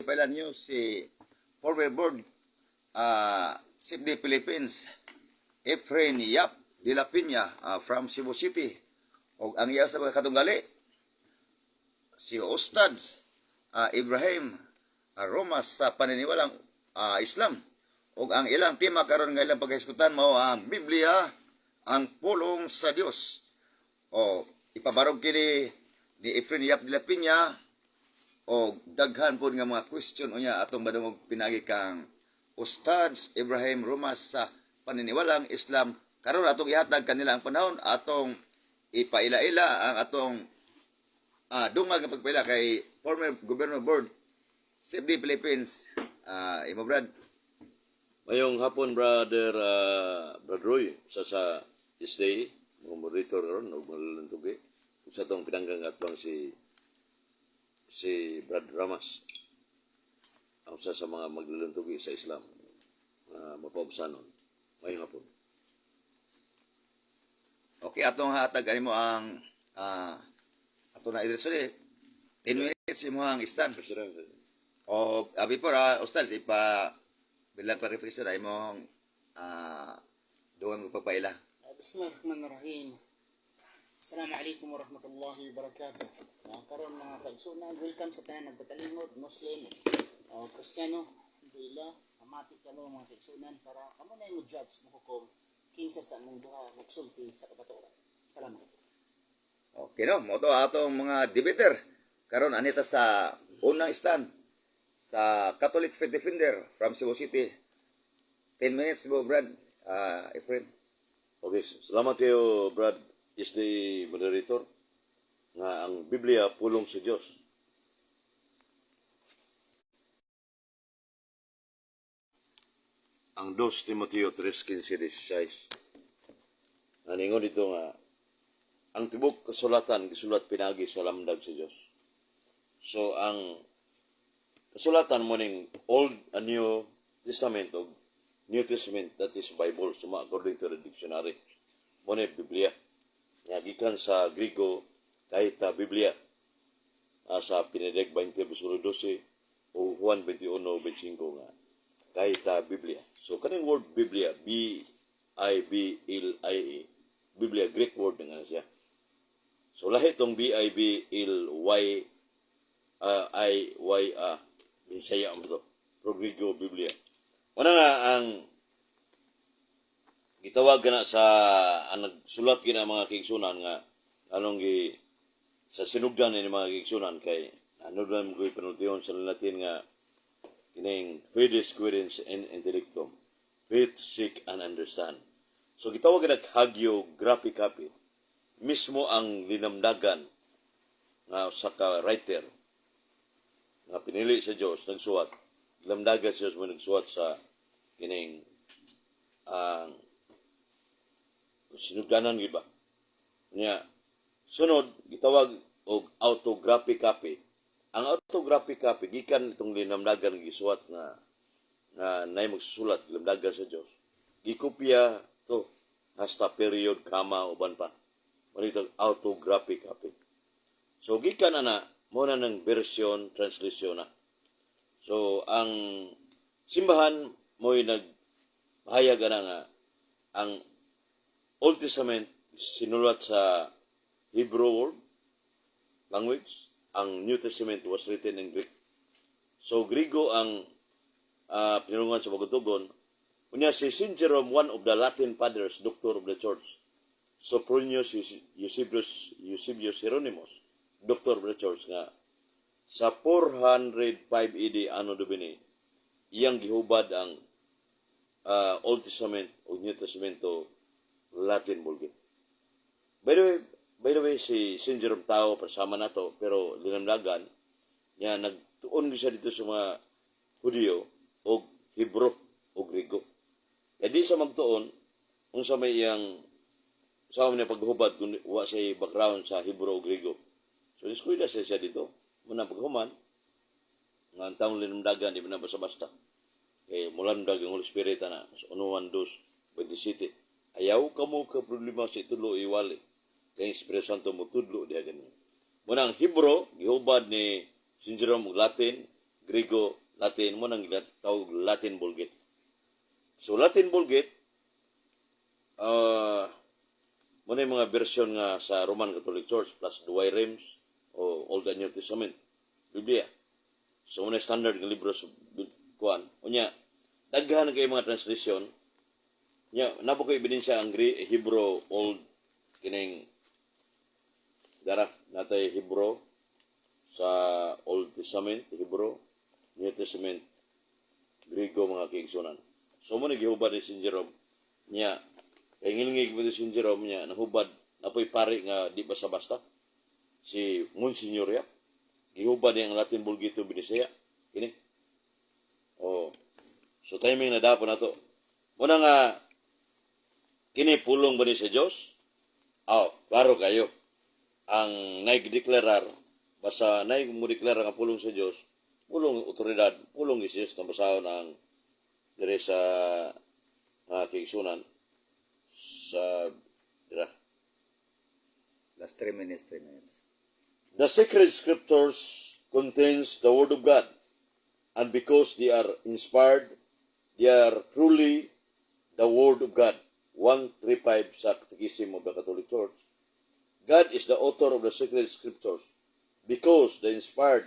pailan niyo si former board CFD Philippines, Efrain Yap de la Piña from Cebu City. O ang iya sa mga katunggali, si Ustads Ibrahim Romas sa paniniwalang Islam. O ang ilang tema karon nga ilang paghisgutan mao ang Biblia, ang pulong sa Dios. O ipabarog kini ni Efrain Yap de la Piña o daghan po nga mga question unya atong madungog pinagi kang Ustads Ibrahim Romas sa paniniwalang Islam. Karon atong ihatag kanila ang panahon atong ipaila-ila ang atong dungag nga pagpaila kay former Governor Board CFD Philippines. Imo Brad. Mayong hapon, Brother Roy, sa isday, mga moderator ron, o malalantugi. Sa itong pinanggang atbang si Brad Ramas, ang sa mga maglalantugi sa Islam, mapaubsanon. Mayong hapon. Okay, atong hatag mo ang ato na idres 10 minutes mo ang stand. O before Ustads bilang clarification ay mong duwang magpapaila. Bismillahirrahmanirrahim. Assalamualaikum warahmatullahi wabarakatuh. Karon mga kaigsunan, welcome sa tanan nagpatalingod, Muslim o Kristiyano. Alhamdulillah, amati kamo mga kaigsunan para kamo na mo judge mo hukom kinsa sa among duha magsulti sa kabaturan. Salamat. Okay no, mo to atong mga debater. Karon anita sa unang stand sa Catholic Faith Defender from Cebu City. 10 minutes mo, Brad. Efrain. Okay, salamat kayo, Brad, isday moderator, nga ang Biblia, pulong sa Diyos. Ang 2 Timoteo 3:15-16. Naningon dito nga, ang tibok kasulatan, gisulat pinagi sa lamdag sa Diyos. So, ang kasulatan mo ning Old and New Testament o New Testament, that is Bible, suma according to the dictionary. Mo ni Biblia. Nga gikan sa Grigo, kahit Biblia. Sa Pinedeg 20:12 o Juan 21:25 nga. Kahit Biblia. So, kaning word Biblia, B-I-B-L-I-A, Biblia, Greek word nga siya. So, lahi itong B-I-B-L-Y-I-Y-A, Bisaya mo ito. Progrigo Biblia. Una nga, ang gitawag ka na sa nagsulat ka mga kigsunan nga sa sinugdan ni mga kigsunan kay ano na mo ko'y panultiyon sa Latin nga kining fides querens in intellectum, faith, seek, and understand. So gitawag ka na hagiography mismo ang linamdagan nga sa ka-writer nga pinili sa Diyos, nagsuwat. Lamdagan sa Diyos mo nagsuwat sa kining sinugdanan giba. Nya, sunod, gitawag og autographic copy. Ang autographic copy, gikan itong linamdagan gisuwat na nay magsusulat, lamdagan sa Diyos. Gikopya to, hasta period, kama, uban pa. Manitong autographic copy. So, gikan na muna ng version, translation na. So, ang simbahan mo'y naghayag na nga ang Old Testament sinulat sa Hebrew word language. Ang New Testament was written in Greek. So, Grigo ang pinulungan sa Bagutugon. Unya si St. Jerome, one of the Latin fathers, doctor of the church. Sophronius Eusebius Hieronymus, doctor of the church nga sa 405 AD ano domini iyang gihubad ang Old Testament o New Testamento Latin bulgit. By the way si St. Jerome tao pasama nato pero linamdagan niya nagtuon siya dito sa mga Hudyo o Hebrew o Grigo. E di sa magtuon unsa may iyang sa niya paghubad kung wa siya background sa Hebrew o Grigo. So, iskuila siya dito. Muna paghuman, nga ang taong linamdagan, di ba na basta-basta. Kaya mula namdagang Holy Spirit na, sa 1:27. Ayaw ka mo ka problema sa itulo iwali. Kaya Espiritu Santo mo tudlo diya ganyan. Muna ang Hebrew, gihubad ni St. Jerome Latin, Griego, Latin, mo nang tawag Latin Vulgate. So Latin Vulgate, mo na yung mga version nga sa Roman Catholic Church plus Douay Rheims o Old and New Testament, Biblia. So muna standard ng libro sa kuan. Unya, daghan kay mga translation. Nya, nabo ko ebidensya ang Hebrew Old kining dara natay Hebrew sa Old Testament, Hebrew, New Testament, Griego mga kaigsunan. So mo nagihubad ni St. Jerome nya kay ngilingig mo si St. Jerome nya nahubad napoy pari nga di basta-basta si Monsignor ya gihubad niya ang Latin Vulgate binisaya kini. Oh. So timing na dapo nato. Muna nga kini pulong ba ni sa Dios? Klaro kayo. Ang nagdeklarar basta mo deklara nga pulong sa Dios, pulong otoridad, pulong ni Jesus na basahon ang dire sa kaigsunan sa dira. Last 3 minutes, 3 minutes. The sacred scriptures contains the word of God, and because they are inspired, they are truly the word of God. 135 sa Catechism of the Catholic Church. God is the author of the sacred scriptures because the inspired,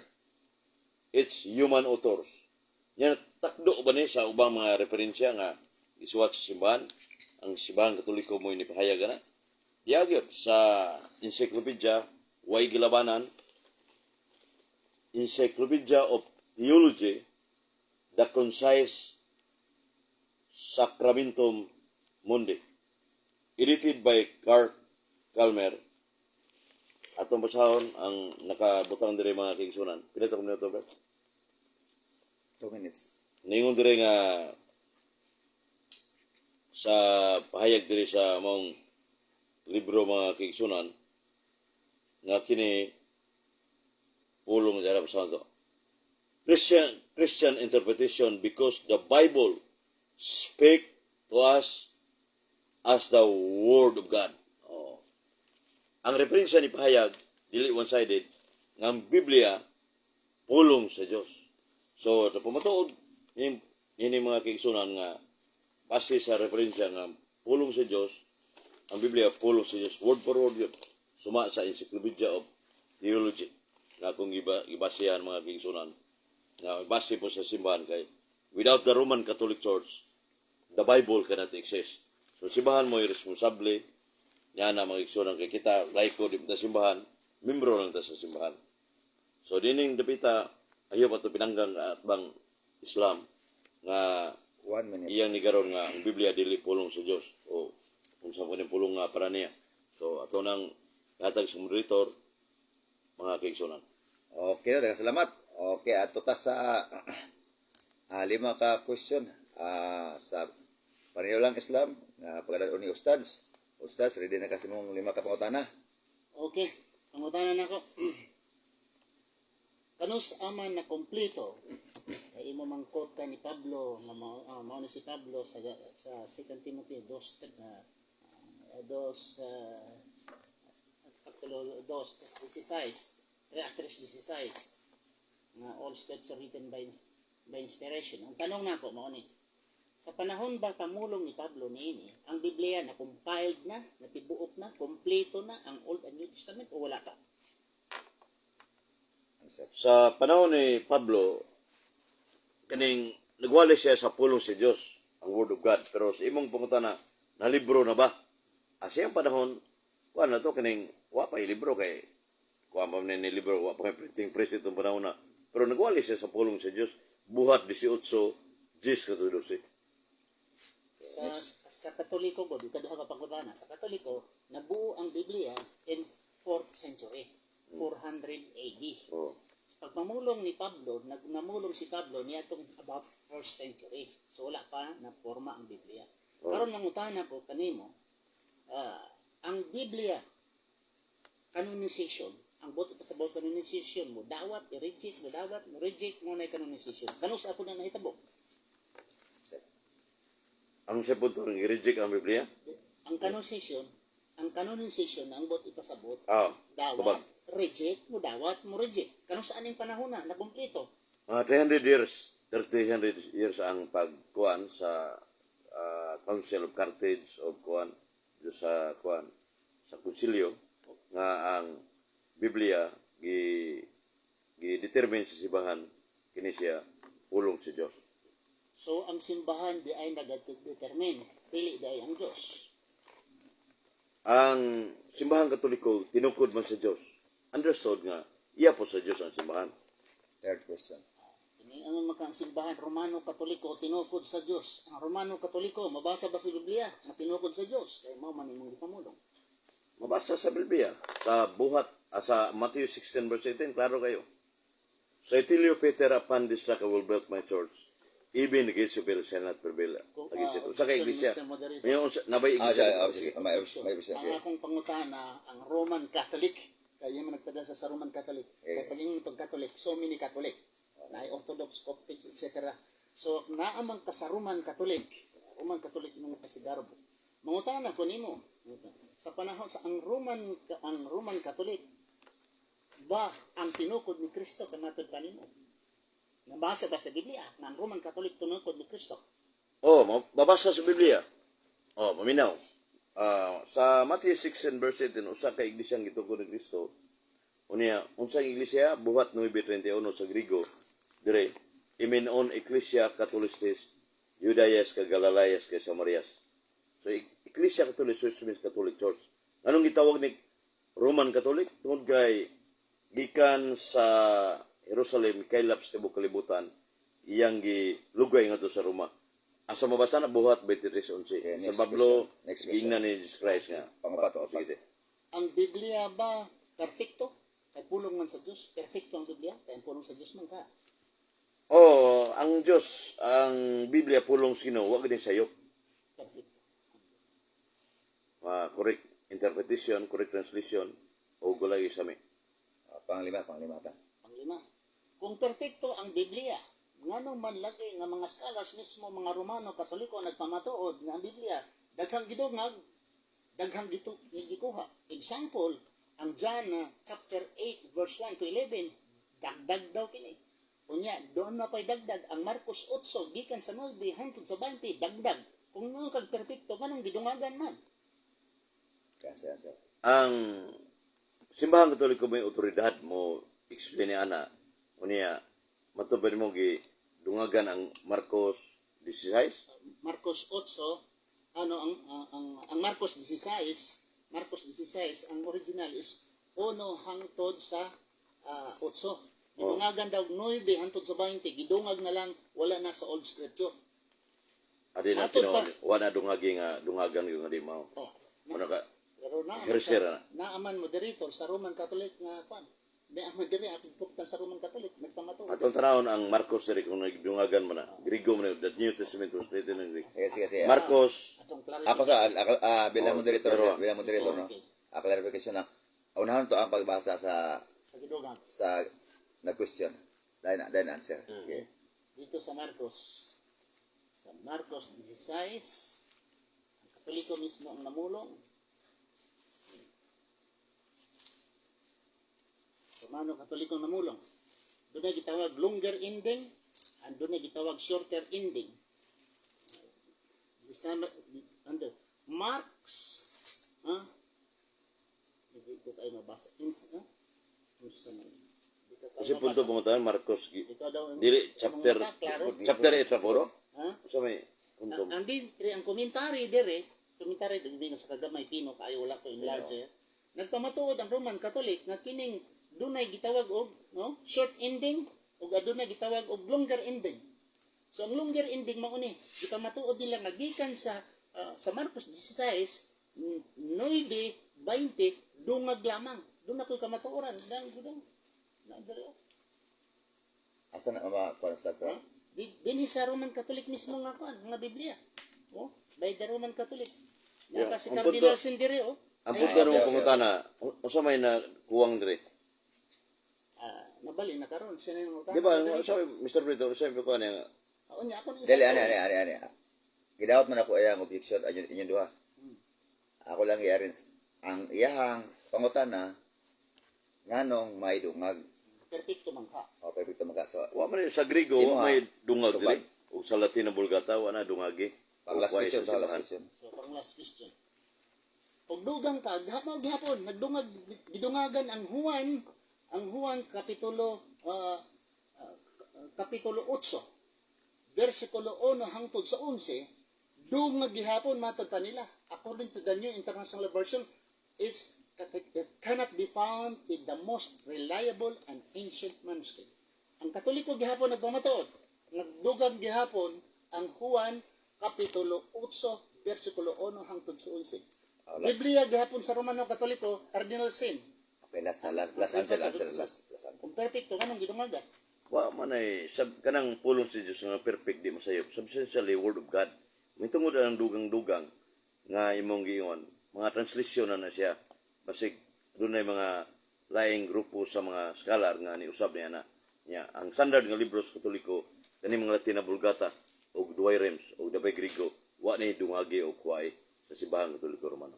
it's human authors. Yan, takdo ba ni sa ubang mga referensya nga isuwat sa simbahan, ang simbahan Katoliko mo inipahayag na. Diagyo sa Encyclopedia, way gilabanan, Encyclopedia of Theology, the Concise Sacramentum Mundi, edited by Clark Calmer. Atong basahon ang nakabutang dire mga kaigsunan. Pila ta minuto bro? 2 minutes. Ningon dire nga sa pahayag dire sa mong libro mga kaigsunan nga kini pulong dara basahon to. Christian interpretation because the Bible speak to us as the Word of God. Ang referensya ni pahayag, dili one-sided, nga ang Biblia, pulong sa Diyos. So, napamatuod, ini mga kaigsunan nga, base sa referensya nga, pulong sa Diyos, ang Biblia, pulong sa Diyos. Word for word yun. Suma sa Encyclopedia of Theology. Nga kung ibasihan mga kaigsunan. Nga, base po sa simbahan kay, without the Roman Catholic Church, the Bible cannot exist. So, simbahan mo yung responsable, yan na mga igsunan kay kita, laiko, di ta simbahan, membro lang ta sa simbahan. So, dining dapita, ayaw pa ito pinanggang at bang Islam, nga 1 minute. iyang nigaron nga, ang Biblia dili pulong sa Diyos, o kung saan ko pulong nga para niya. So, ato nang katag sa moderator, mga kaigsunan. Okay, daghang salamat. Okay, ato ta sa 5 ka question sa Paniulang Islam nga pagdadon ni Ustads. Ustads, ready na kasi mong 5 ka pangutana. Okay, pangutanan nako. Kanus aman na kompleto kay imo mangkot ka ni Pablo nga mao ni si Pablo sa 2 Timoteo 2:16 nga all scripture written by inspiration. Ang tanong nako mao ni, sa panahon ba pamulong ni Pablo niini, ang Biblia na compiled na, natibuok na, kompleto na ang Old and New Testament o wala pa? Sa panahon ni Pablo, kaning nagwali siya sa pulong si Diyos, ang Word of God. Pero sa imong pangutana, na libro na ba? Siyang panahon, kuha na to, kaning wa pa libro kay kuha pa ni libro, wa pa printing press itong panahon na. Pero nagwali siya sa pulong si Diyos, buhat 18, 10 ka Sa Katoliko god ikaduha ka pangutana, sa Katoliko nabuo ang Biblia in 4th century, 400 AD. Oh. Pagpamulong ni Pablo, namulong si Pablo niadtong about 1st century. So wala pa na forma ang Biblia. Karon mangutana ko kanimo, ang Biblia canonization, ang boto pa sa canonization mo, dawat i-reject, mo reject mo na canonization. Kanus ako na nahitabo. Anong siya po ito? I-reject ang Biblia? Ang canonization, ang bot ipasabot, Ah, dawat, babag. reject mo, dawat mo reject. Kanus saan yung panahon na, nakumpleto. Mga 300 years, 300 years ang pagkuan sa Council of Carthage o kuan sa kuan sa konsilyo nga ang Biblia gi-determine sa simbahan kini siya pulong si Dios. So, ang simbahan di ay nag-determine. Pili di ay ang Diyos. Ang simbahan Katoliko tinukod man sa Dios. Understood nga iya po sa Dios ang simbahan. Third question. Ini ang mga simbahan Romano Katoliko tinukod sa Diyos. Ang Romano Katoliko mabasa ba sa Biblia na tinukod sa Diyos? Kaya mao man imong gipamulong. Mabasa sa Biblia sa buhat sa Matthew 16 verse 18 klaro kayo. So I tell you, Peter, upon this rock I will build my church. Even the gates of hell shall not prevail against it. Usa ka iglesia. May nabay iglesia. Sige, may bisa Ang siya. akong pangutana, ang Roman Catholic, kaya man nagpadala sa Roman Catholic. Kaya pag yung itong Catholic, so many Catholic. Na Orthodox, Coptic, etc. So, naamang ka sa Roman Catholic nung kasigarbo. Mangutana ko nimo. Sa panahon sa ang Roman Catholic ba ang tinukod ni Kristo kanatod kanimo? Nabasa ba sa Biblia na ang Roman Catholic tinukod ni Kristo? Oh, mabasa sa Biblia. Oh, maminaw. Sa Matthew 16 verse 18 usa ka iglesiyang gitukod ni Kristo. Unya, unsang iglesia buhat 9:31 sa Griego dire imenon Ecclesia Catholicos Judaias kag Galileas kag Samarias. So Ecclesia Catholicos means Catholic Church. Anong gitawag ni Roman Catholic? Tungod kay gikan sa Jerusalem kaylap sa tibuok kalibutan iyang gilugay ngadto sa Roma. Asa mabasa na buhat 23:11. Okay, Sa next Pablo question. Next giingnan ni Jesus Christ nga. Pangapat. Sige. Ang Biblia ba perfecto? Kay pulong man sa Diyos, perfecto ang Biblia, kay pulong sa Diyos man ka. Oh, ang Diyos, ang Biblia pulong sino, wag din sayop. Perfecto. Correct interpretation, correct translation, o gulay sa mi. Panglima ta. Panglima. Kung perfecto ang Biblia, nganong man lagi nga mga scholars mismo mga Romano Katoliko nagpamatuod nga ang Biblia daghang gidungag, daghang gikuha. Example, ang John chapter 8 verse 1 to 11, dagdag daw kini. Unya, doon na pa'y dagdag. Ang Marcos 8, gikan sa 9 hangtod sa 20, dagdag. Kung nung kag perfecto, manong gidungagan man. Kasi sir. Ang simbahan Katoliko may otoridad mo explain ni ana. Unya, matubad mo gi dungagan ang Marcos 16. Marcos 8, ang Marcos 16, ang original is 1 hangtod sa 8. Gidungagan daw 9 hangtod sa 20, gidungag na lang, wala na sa old scripture. Adi na Matod tino, pa. wala dungagan nga dungagan yung nga di mao. Oh, Ano ka? pero naaman Heresera na. naaman moderator sa Roman Catholic nga kwan. Naaman diri atong pugtan sa Roman Catholic nagpamatuod. Atong tanawon ang Marcos diri kung nagdungagan man na. Grigo man the New Testament translated in Greek. Sige. Marcos, Atong Ako bilang moderator, pero- no. Okay. Clarification lang. Unahan to ang pagbasa sa Gidugang question. Then answer. Okay. dito sa Marcos 16, ang Katoliko mismo ang namulong. Romano Katoliko ang namulong. Doon na gitawag longer ending and doon na gitawag shorter ending. Marx, hindi ko kayo mabasa. kasi punto pumuntahan Marcos Ikaw daw, dili chapter klaro. chapter 8 ra puro. Ha? Sa may punto. Ang komentary dire, nga sa kagamay pino kayo wala ko enlarge. Nagpamatuod ang Roman Catholic nga kining dunay gitawag og short ending ug adunay gitawag og longer ending. So ang longer ending mao ni gipamatuod nila nga gikan sa Marcos 16 9:20 dungag lamang. Doon ako kamatuoran dang na dire. Asa na ma-construct? Dinhi sa Roman Catholic mismo nga kuan, nga Biblia. By the Roman Catholic. Yeah, Kasi ang Cardinal punto- Sindire, Ang punto mo pangutana, unsa may na kuwang dire? nabali na karon siya na yung utang. Di ba, unsa Mr. Brito, unsa may kuan nga Niya ako Dili, ani. Gidawat man ako ayang objection inyong duha. Ako lang iarin ang iyahang pangutana nganong may dungag. perfecto man ka. O, perfecto maka. So, Wa man sa Grigo, Imo, may dungag tubag. diri. O sa Latin na Vulgata, wala dungagi. pang last question, sa last question. So, pang last question. Pag dugang ka, gihapon, gidungagan ang Juan kapitulo 8, versikulo 1 hangtod sa 11, dungag gihapon matod pa nila. According to the New International Version, it cannot be found in the most reliable and ancient manuscript. Ang Katoliko gihapon nagpamatuod, nagdugang gihapon ang Juan kapitulo 8, versikulo 1 hangtod sa 11. Oh, last, Biblia gihapon sa Romano Katoliko, cardinal sin. okay, last answer. Last answer. Kung perfecto, anong gidungagan? Wa man ay sab kanang pulong si Dios nga perfect di masayop. Substantially word of God. Mitungod ang dugang-dugang nga imong giingon, mga translation na siya. Basig dunay mga laing grupo sa mga scholar nga niusab niya na. Nya ang standard nga libro sa Katoliko kani mga Latin na Vulgata og duay rems og dabay Grigo wa ni dungagi og kuway sa simbahan Katoliko Romano.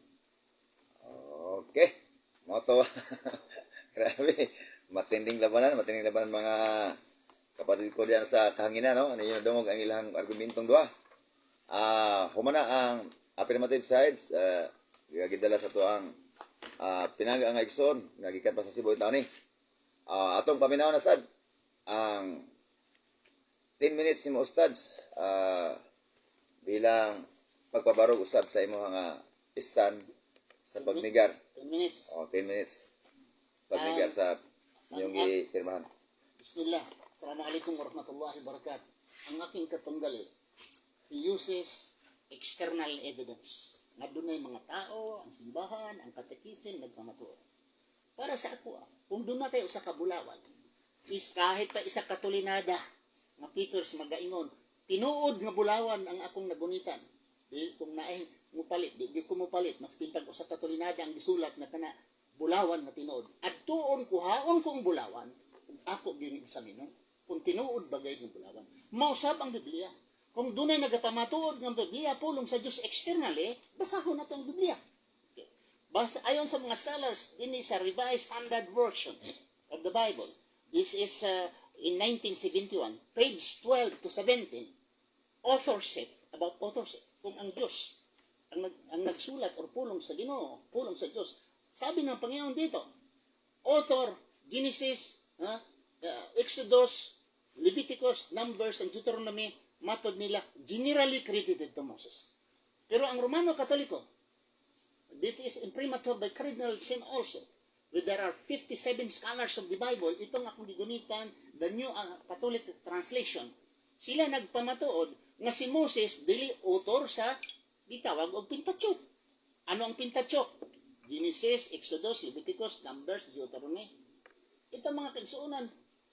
Okay. Moto. Grabe. Matinding labanan mga kapatid ko diyan sa kahanginan, no? Ano yung dungog ang ilang argumentong duha. Humana ang affirmative sides, gidala sa to ang pinaga ang igsoon, nagikan pa sa Cebu taon ni. Atong paminaw na sad ang 10 minutes ni mo ustads bilang pagpabarog usab sa imo nga stand sa pagnigar. 10 minutes. 10 minutes. Pagnigar sa inyong ipirmahan. Bismillah. Assalamualaikum warahmatullahi wabarakatuh. Ang aking katunggali, he uses external evidence. Nga dunay mga tao, ang simbahan, ang katekisin, nagpamatuod. Para sa ako, kung doon na tayo sa kabulawan, is kahit pa isa katulinada, nga Peters magaingon, tinuod nga bulawan ang akong nagunitan. Di kung naay mupalit, di ko mupalit, maski pag usa katulinada ang gisulat na kana bulawan na tinuod. At tuon kuhaon ko ang bulawan, kung ako ginisaminon, kung tinuod bagay ng bulawan. Mausab ang Biblia. Kung dunay nagapamatuod ng Biblia, pulong sa Diyos externally, basahon na ang Biblia. Okay. Basta ayon sa mga scholars, din sa Revised Standard Version of the Bible. This is in 1971, page 12 to 17, authorship, about authorship. Kung ang Diyos, ang nagsulat or pulong sa Ginoo, pulong sa Diyos, sabi ng Panginoon dito, author, Genesis, Exodus, Leviticus, Numbers, and Deuteronomy, matod nila, generally credited to Moses. Pero ang Romano Katoliko, this is imprimatur by Cardinal Sin also, where there are 57 scholars of the Bible, itong akong gigunitan, the New Catholic Translation, sila nagpamatuod nga si Moses dili author sa gitawag og Pentateuch. Ano ang Pentateuch? Genesis, Exodus, Leviticus, Numbers, Deuteronomy. Ito mga kaigsuonan,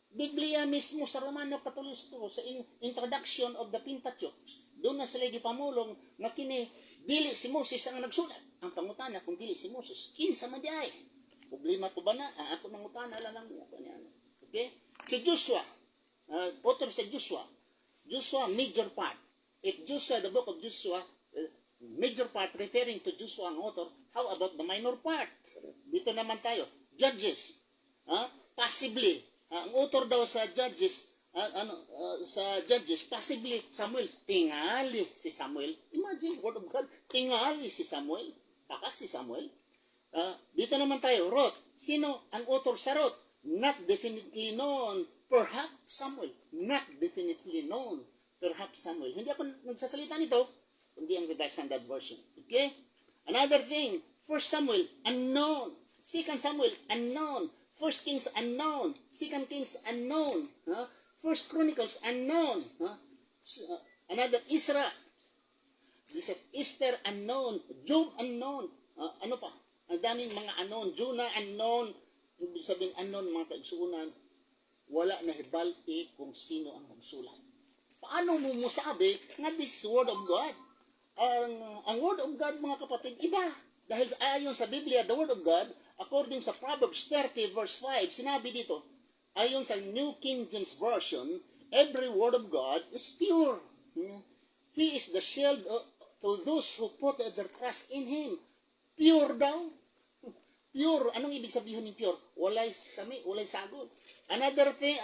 Biblia mismo sa Romano Katoliko sa introduction of the Pentateuch. Doon na sila gipamulong nga kini dili si Moses ang nagsulat. Ang pangutana kung dili si Moses, kinsa man di ay? Problema ko ba na? Ako mangutana lang ako niya. Okay? Si Joshua, author sa Joshua, major part. If Joshua, the book of Joshua, major part referring to Joshua ang author, how about the minor part? Dito naman tayo. Judges. Possibly. Ang author daw sa Judges, possibly Samuel. Tingali si Samuel. Imagine, word of God. Tingali si Samuel. Baka si Samuel. Dito naman tayo. Ruth. Sino ang author sa Ruth? Not definitely known. Perhaps Samuel. Not definitely known. Perhaps Samuel. Hindi ako nagsasalita nito, kundi ang Revised Standard Version. Okay? Another thing, 1 Samuel, unknown. 2 Samuel, unknown. 1 Kings, unknown. 2 Kings, unknown. 1 Chronicles, unknown. Another, Isra. This is Esther, unknown. Job, unknown. Ano pa? Ang daming mga unknown. Jonah, unknown. Ibig sabihin, unknown, mga kaigsuunan. Wala na hibalti kung sino ang magsulat. Paano mo masabi na this is Word of God? Ang Word of God, mga kapatid, iba. Dahil ayon sa Biblia, the Word of God, according sa Proverbs 30 verse 5, sinabi dito, ayon sa New King James Version, every Word of God is pure. He is the shield to those who put their trust in Him. Pure daw. pure. Anong ibig sabihin ng pure? Walay sami, walay sagol. Another thing,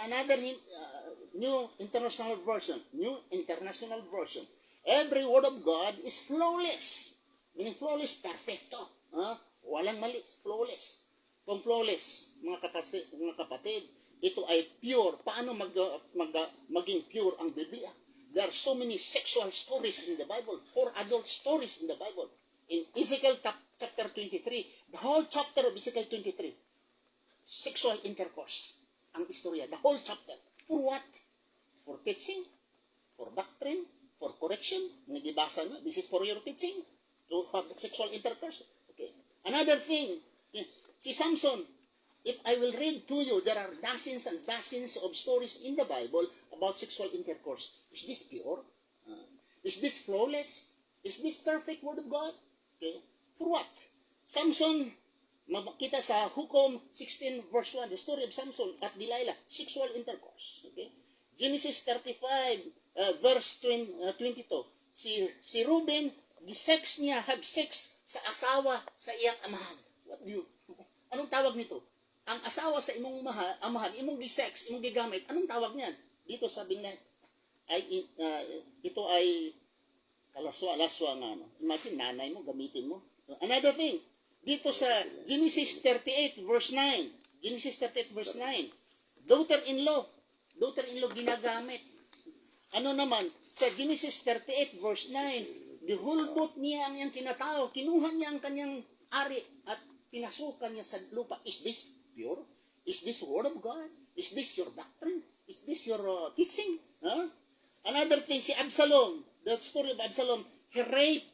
New International Version. Every word of God is flawless. Meaning flawless, perfecto. Walang mali, flawless. Kung flawless, mga kapatid, ito ay pure. Paano maging pure ang Biblia? There are so many sexual stories in the Bible, 4 adult stories in the Bible. In Ezekiel chapter 23, the whole chapter of Ezekiel 23, sexual intercourse, ang istorya, the whole chapter. For what? For teaching, for doctrine, for correction. Nagibasa nyo, this is for your teaching, to have sexual intercourse. Okay. Another thing, si Samson, if I will read to you, there are dozens and dozens of stories in the Bible about sexual intercourse. Is this pure? Is this flawless? Is this perfect word of God? Okay. For what? Samson, makita sa Hukom 16 verse 1, the story of Samson at Delilah, sexual intercourse. Okay. Genesis 35 verse 22, si Reuben, have sex sa asawa sa iyang amahan. Anong tawag nito? Ang asawa sa imong amahan, imong gi-sex, imong gigamit, anong tawag niyan? Dito sabi na, ito ay kalaswa nga. Imagine, nanay mo, gamitin mo. Another thing, dito sa Genesis 38 verse 9, daughter-in-law ginagamit. Ano naman, sa Genesis 38 verse 9, dihulbot niya ang iyang kinatao, kinuha niya ang kanyang ari at pinasukan niya sa lupa. Is this pure? Is this word of God? Is this your doctrine? Is this your teaching? Another thing, si Absalom, the story of Absalom, he raped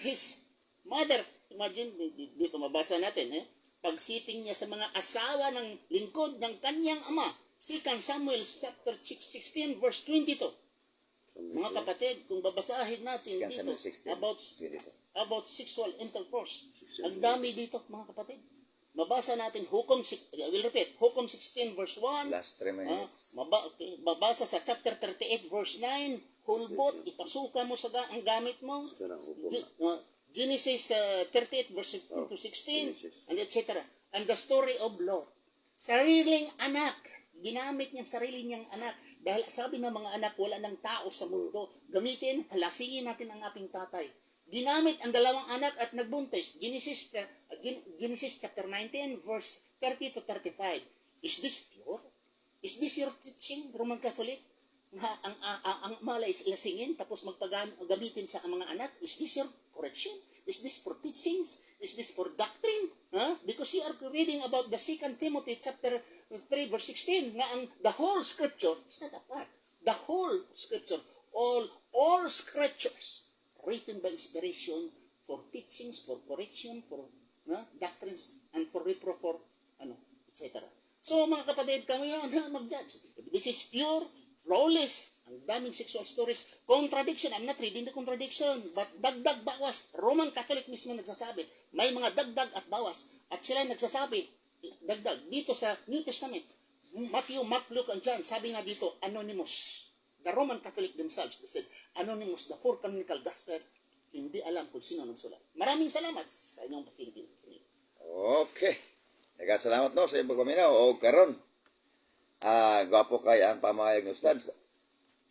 his mother. Imagine, dito mabasa natin, pagsiping niya sa mga asawa ng lingkod ng kanyang ama. 2 Samuel chapter 16 verse 22. Mga kapatid, kung babasahin natin dito about sexual intercourse, ang dami dito, mga kapatid. Mabasa natin Hukom 16 verse 1. Last 3 minutes. Mabasa sa chapter 38 verse 9, hulbot, ipasuka mo sa ang gamit mo. Genesis 38 verse 15 to 16, and etc. And the story of Lot. Sariling anak, ginamit niyang sarili niyang anak. Dahil sabi ng mga anak, wala ng tao sa mundo. Gamitin, halasingin natin ang ating tatay. Ginamit ang dalawang anak at nagbuntis. Genesis chapter 19 verse 30 to 35. Is this pure? Is this your teaching, Roman Catholic? Na ang mala is lasingin tapos magpagamitin sa mga anak? Is this your correction? Is this for teachings? Is this for doctrine? Because you are reading about the 2 Timothy chapter 3 verse 16 nga the whole scripture is not a part. The whole scripture, all scriptures written by inspiration for teachings, for correction, for doctrines, and for reproof, for etc. So mga kapatid, kami yan mag-judge. If this is pure, flawless, ang daming sexual stories, contradiction, I'm not reading the contradiction, but dagdag bawas, Roman Catholic mismo nagsasabi, may mga dagdag at bawas, at sila nagsasabi, dagdag, dito sa New Testament, Matthew, Mark, Luke, and John, sabi nga dito, anonymous. The Roman Catholic themselves, they said, anonymous, the four canonical gospel, hindi alam kung sino nang sulat. Maraming salamat sa inyong pakikinig. Okay. Nagkasalamat no sa iyong pagpaminaw. O karon, gwapo kay ang pamayag ng Ustad.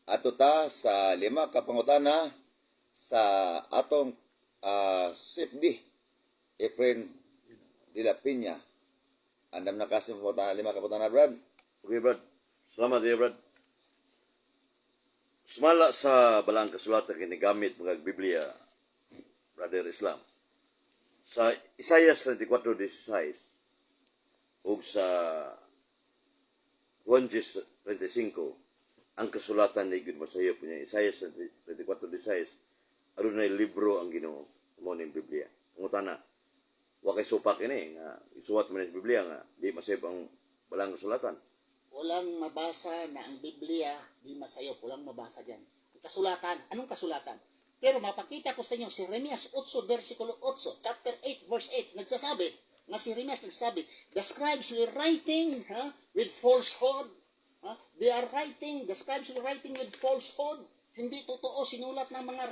Ato ta sa 5 kapangutana sa atong CFD, Efren de la Peña. Andam na kasi po 5 kapangutana, Brad. Okay, Brad. Salamat, Brad. Sumala sa balang kasulatan kinigamit mga Biblia, Brother Islam. Sa Isaiah 34:16 ug sa Juan 25, ang kasulatan ni Gud masayop niya. Isaiah 34:16, adunay libro ang Ginoo mo ning Biblia. Ngutana, wa kay supak ini nga isuwat man sa Biblia nga di masayop ang balang kasulatan. Walang mabasa na ang Biblia di masayop. Walang mabasa dyan. Ang kasulatan, anong kasulatan? Pero mapakita ko sa inyo, si Jeremias 8, versikulo 8, chapter 8, verse 8, nagsasabi, nga si Jeremias nagsasabi, the scribes were writing with falsehood. They are writing, the scribes were writing with falsehood. Hindi totoo sinulat ng mga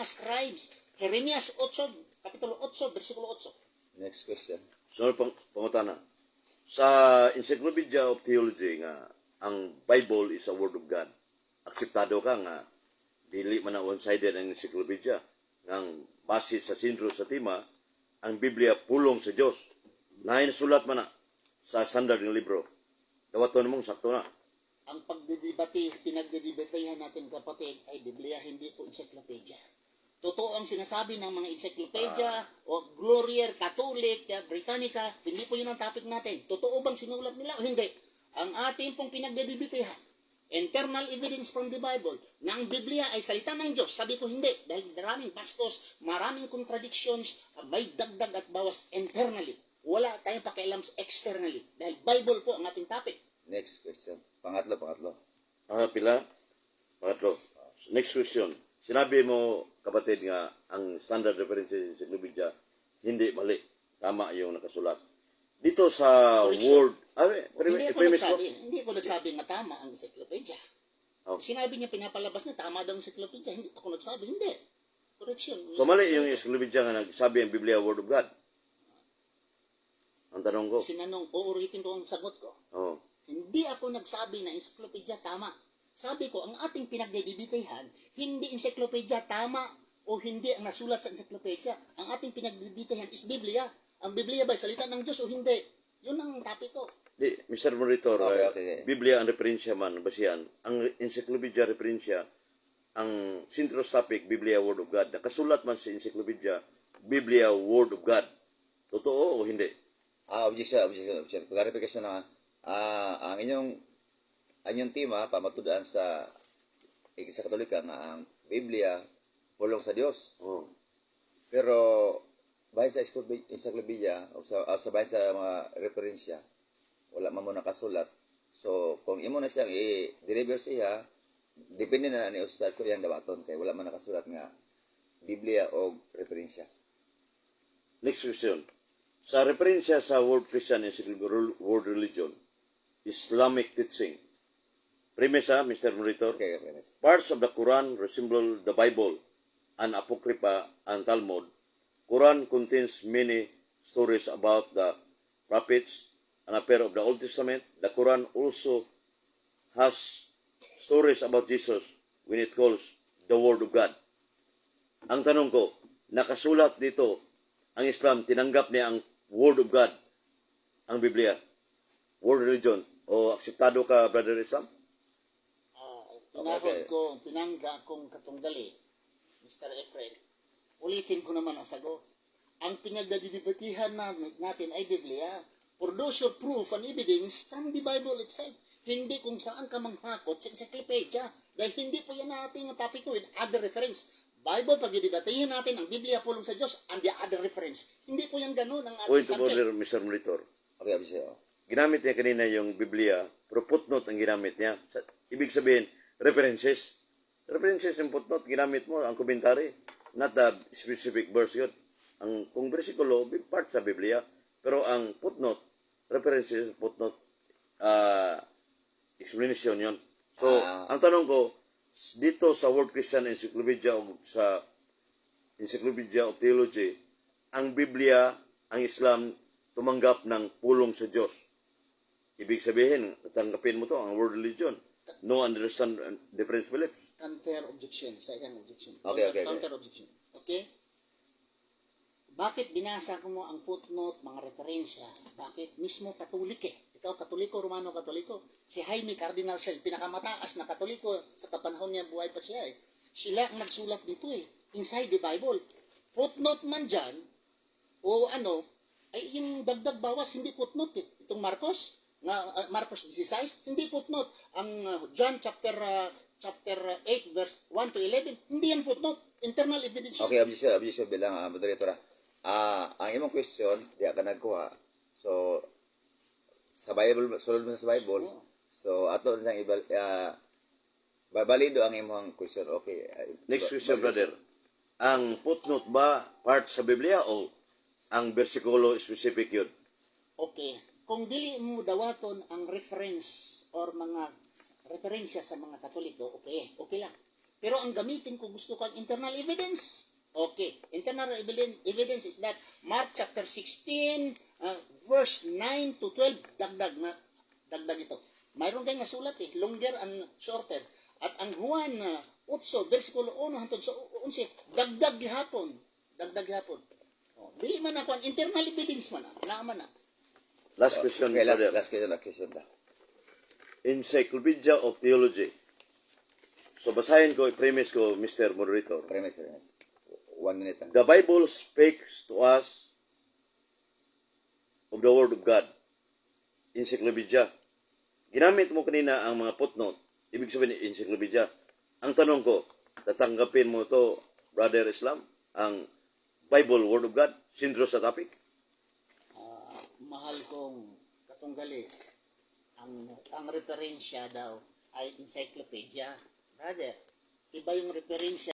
scribes. Jeremias 8, kapitulo 8, versikulo 8. Next question. Sunod pangutana. Sa Encyclopedia of Theology nga ang Bible is a word of God. Akseptado ka nga dili man na one-sided ang encyclopedia ngang base sa sindro sa tema ang Biblia pulong sa Dios. Lain sulat man na sa standard ng libro. Dawaton mong sakto na. Ang pinagdidebatehan natin kapatid ay Biblia, hindi po encyclopedia. Totoo ang sinasabi ng mga encyclopedia o Glorier, Catholic, Britannica, hindi po yun ang topic natin. Totoo bang sinulat nila o hindi? Ang ating pong pinagdidebatehan, internal evidence from the Bible, na ang Biblia ay salita ng Diyos. Sabi ko hindi, dahil maraming bastos, maraming contradictions, may dagdag at bawas internally. Wala tayong pakialam externally. Dahil Bible po ang ating topic. Next question. Pangatlo. Pila? Pangatlo. Next question. Sinabi mo, kapatid, nga ang standard reference sa encyclopedia hindi mali. Tama yung nakasulat. Dito sa Correction. word, Hindi ko nagsabi nga tama ang encyclopedia. Oh. Sinabi niya pinapalabas niya tama daw ang encyclopedia. Hindi ako nagsabi, hindi. Correction. So mali yung encyclopedia nga nagsabi ang Biblia word of God. Ang tanong ko. Sinanong, uulitin ko ang sagot ko. Oh. Hindi ako nagsabi na encyclopedia tama. Sabi ko, ang ating pinagdidibitehan, hindi encyclopedia tama o hindi ang nasulat sa encyclopedia. Ang ating pinagdidibitehan is Biblia. Ang Biblia ba salita ng Diyos o hindi? Yun ang topic ko. Di, Mr. Monitor, Okay. Biblia ang referensya man, basihan. Ang encyclopedia referensya, ang central topic, Biblia Word of God. Nakasulat man sa encyclopedia, Biblia Word of God. Totoo o hindi? Objection. Clarification na. Ang inyong tema, pamatudaan sa Iglesia Katolika nga ang Biblia, pulong sa Diyos. Oh. Pero, bahin sa encyclopedia, o sa bahin sa mga referensya, wala man mo nakasulat. So, kung imo na siyang i-deliver siya, depende na ni Ustad ko yung dawaton, kay wala man nakasulat nga Biblia o referensya. Next question. Sa referensya sa World Christian Encyclopedia World Religion, Islamic teaching. Premisa, Mr. Monitor. Okay, premise. Parts of the Quran resemble the Bible and Apocrypha and Talmud. Quran contains many stories about the prophets and a pair of the Old Testament. The Quran also has stories about Jesus when it calls the Word of God. Ang tanong ko, nakasulat dito, ang Islam, tinanggap niya ang Word of God, ang Biblia, World Religion, o akseptado ka, Brother Islam? Pinangga kong katunggali, Mr. Efren. Ulitin ko naman ang sagot. Ang pinagdidibatihan natin ay Biblia. Produce your proof and evidence from the Bible itself. Hindi kung saan ka manghakot sa encyclopedia. Dahil hindi po yan ating topic with other reference. Bible, pag didibatihin natin ang Biblia pulong sa Diyos and the other reference. Hindi po yan ganun ang ating Point of subject. order, Mr. Monitor. Okay, objection. Ginamit niya kanina yung Biblia, pero footnote ang ginamit niya. Ibig sabihin, references. References yung footnote, ginamit mo ang komentary. Not the specific verse yun. Kung versikulo, part sa Biblia. Pero ang footnote, references, footnote, explanation yun. So, ang tanong ko, dito sa World Christian Encyclopedia o sa Encyclopedia of Theology, ang Biblia, ang Islam, tumanggap ng pulong sa Diyos. Ibig sabihin, tanggapin mo to ang world religion. No understand different beliefs. Counter objection sa isang objection. Okay. Counter objection. Okay? Bakit binasa ko mo ang footnote, mga referensya? Bakit? Mismo Katolik eh. Ikaw, Katoliko, Romano Katoliko. Si Jaime Cardinal Sel, pinakamataas na Katoliko sa kapanahon niya, buhay pa siya eh. Sila ang nagsulat dito eh. Inside the Bible. Footnote man dyan, o ay yung dagdag bawas, hindi footnote eh. Itong Marcos 16, hindi footnote. Ang John chapter 8 verse 1 to 11, hindi yan footnote. Internal evidence. Okay, objection bilang moderator. Ang imong question, di ka nagkuha. So, sa Bible, sulod mo sa Bible. So, ato na babalido ang imong question. Okay. Next question, brother. Ang footnote ba part sa Biblia o ang versikulo specific yun? Okay. Kung dili mo dawaton ang reference or mga referensya sa mga Katoliko, okay lang. Pero ang gamitin ko, gusto kang internal evidence. Okay. Internal evidence is that Mark chapter 16, verse 9 to 12, dagdag ito. Mayroon kayong nasulat longer and shorter. At ang Juan 8, versikulo 1 hangtod sa 11, dagdag gihapon. Oh, dili man ako, internal evidence man, naaman na. Last question, Okay, brother. last question ta. Encyclopedia of Theology. So basahin ko, premise ko, Mr. Moderator. Premise. 1 minute lang. The Bible speaks to us of the Word of God. Encyclopedia. Ginamit mo kanina ang mga footnote. Ibig sabihin, encyclopedia. Ang tanong ko, tatanggapin mo to, Brother Islam, ang Bible, Word of God, sindro sa topic? Mahal kong katunggali, ang referensya daw ay encyclopedia. Brother, iba yung referensya